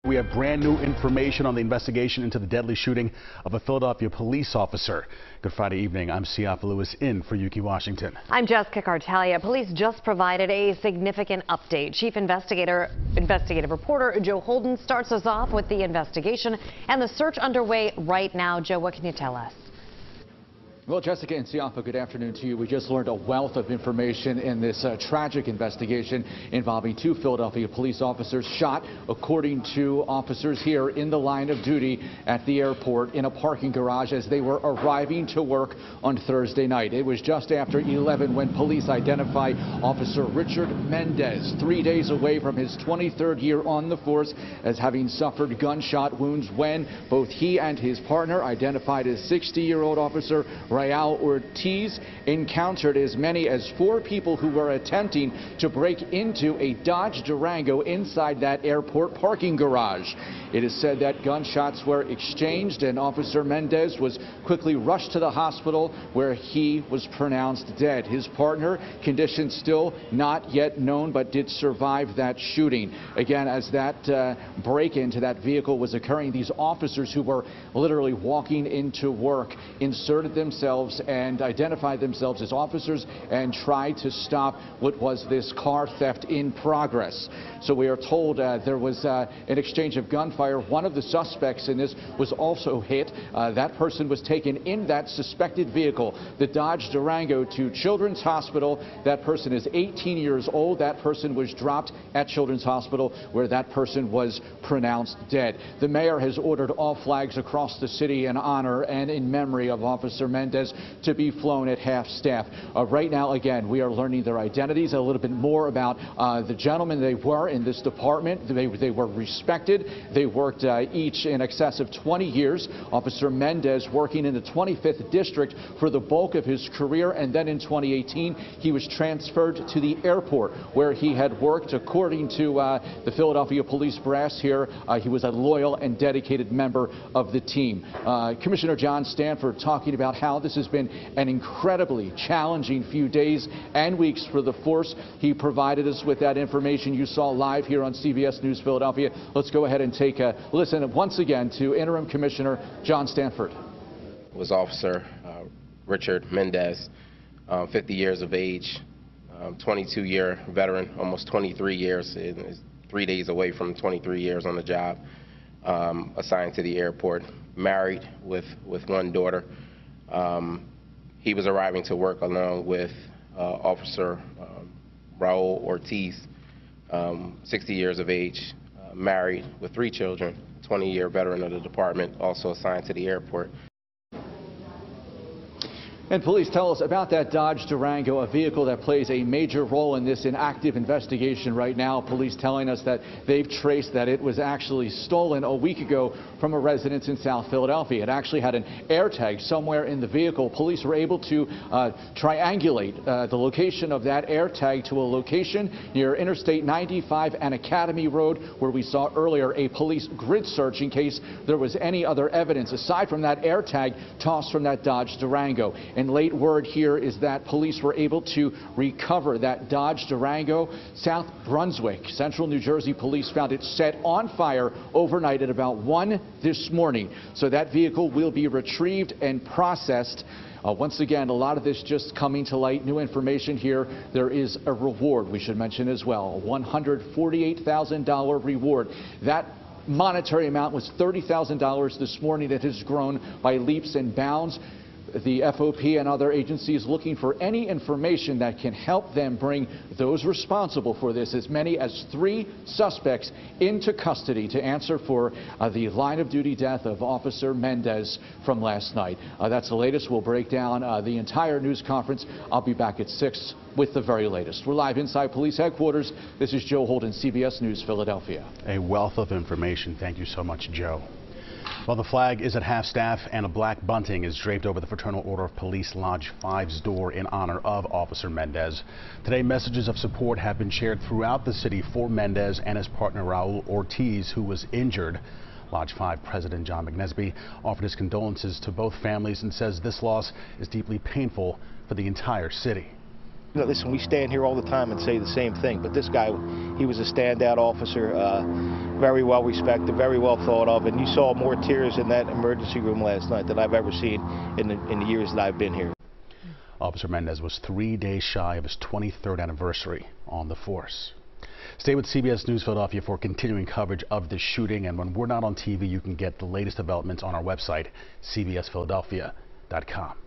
We have brand new information on the investigation into the deadly shooting of a Philadelphia police officer. Good Friday evening. I'm Siafa Lewis in for Yuki Washington. I'm Jessica Cartalia. Police just provided a significant update. Chief investigative reporter Joe Holden starts us off with the investigation and the search underway right now. Joe, what can you tell us? Well, Jessica and Siafa, good afternoon to you. We just learned a wealth of information in this tragic investigation involving two Philadelphia police officers shot, according to officers here in the line of duty at the airport in a parking garage as they were arriving to work on Thursday night. It was just after 11 when police identified Officer Richard Mendez, 3 days away from his 23rd year on the force, as having suffered gunshot wounds when both he and his partner, identified as 60-year-old Officer Raul Ortiz, encountered as many as 4 people who were attempting to break into a Dodge Durango inside that airport parking garage. It is said that gunshots were exchanged and Officer Mendez was quickly rushed to the hospital where he was pronounced dead. His partner, condition still not yet known, but did survive that shooting. Again, as that break-in to that vehicle was occurring, these officers who were literally walking into work inserted themselves and identified themselves as officers and tried to stop what was this car theft in progress. So we are told there was an exchange of gunfire. One of the suspects in this was also hit. That person was taken in that suspected vehicle, the Dodge Durango, to Children's Hospital. That person is 18 years old. That person was dropped at Children's Hospital, where that person was pronounced dead. The mayor has ordered all flags across the city in honor and in memory of Officer Mendez to be flown at half-staff. Right now, again, we are learning their identities, a little bit more about the gentlemen they were in this department. They were respected. They worked each in excess of 20 years. Officer Mendez working in the 25th District for the bulk of his career, and then in 2018, he was transferred to the airport where he had worked. According to the Philadelphia police brass here, he was a loyal and dedicated member of the team. Commissioner John Stanford talking about how this has been an incredibly challenging few days and weeks for the force. He provided us with that information you saw live here on CBS News Philadelphia. Let's go ahead and take a listen once again to Interim Commissioner John Stanford. Was Officer Richard Mendez, 50 years of age, 22-year veteran, almost 23 years, is 3 days away from 23 years on the job, assigned to the airport, married with one daughter. He was arriving to work along with Officer Raul Ortiz, 60 years of age, married with 3 children, 20-year veteran of the department, also assigned to the airport. And police tell us about that Dodge Durango, a vehicle that plays a major role in this active investigation right now. Police telling us that they've traced that it was actually stolen a week ago from a residence in South Philadelphia. It actually had an air tag somewhere in the vehicle. Police were able to triangulate the location of that air tag to a location near Interstate 95 and Academy Road, where we saw earlier a police grid search in case there was any other evidence aside from that air tag tossed from that Dodge Durango. And late word here is that police were able to recover that Dodge Durango. South Brunswick, Central New Jersey police found it set on fire overnight at about 1 this morning. So that vehicle will be retrieved and processed. Once again, a lot of this just coming to light. New information here. There is a reward we should mention as well. A $148,000 reward. That monetary amount was $30,000 this morning. It has grown by leaps and bounds. The FOP and other agencies looking for any information that can help them bring those responsible for this, as many as 3 suspects, into custody to answer for the line-of-duty death of Officer Mendez from last night. That's the latest. We'll break down the entire news conference. I'll be back at 6 with the very latest. We're live inside police headquarters. This is Joe Holden, CBS News, Philadelphia. A wealth of information. Thank you so much, Joe. Well, the flag is at half-staff and a black bunting is draped over the Fraternal Order of Police Lodge 5's door in honor of Officer Mendez. Today, messages of support have been shared throughout the city for Mendez and his partner Raul Ortiz, who was injured. Lodge 5 President John McNesby offered his condolences to both families and says this loss is deeply painful for the entire city. You know, listen, we stand here all the time and say the same thing, but this guy, he was a standout officer, very well respected, very well thought of, and you saw more tears in that emergency room last night than I've ever seen in the years that I've been here. Officer Mendez was 3 days shy of his 23rd anniversary on the force. Stay with CBS News Philadelphia for continuing coverage of this shooting, and when we're not on TV, you can get the latest developments on our website, cbsphiladelphia.com.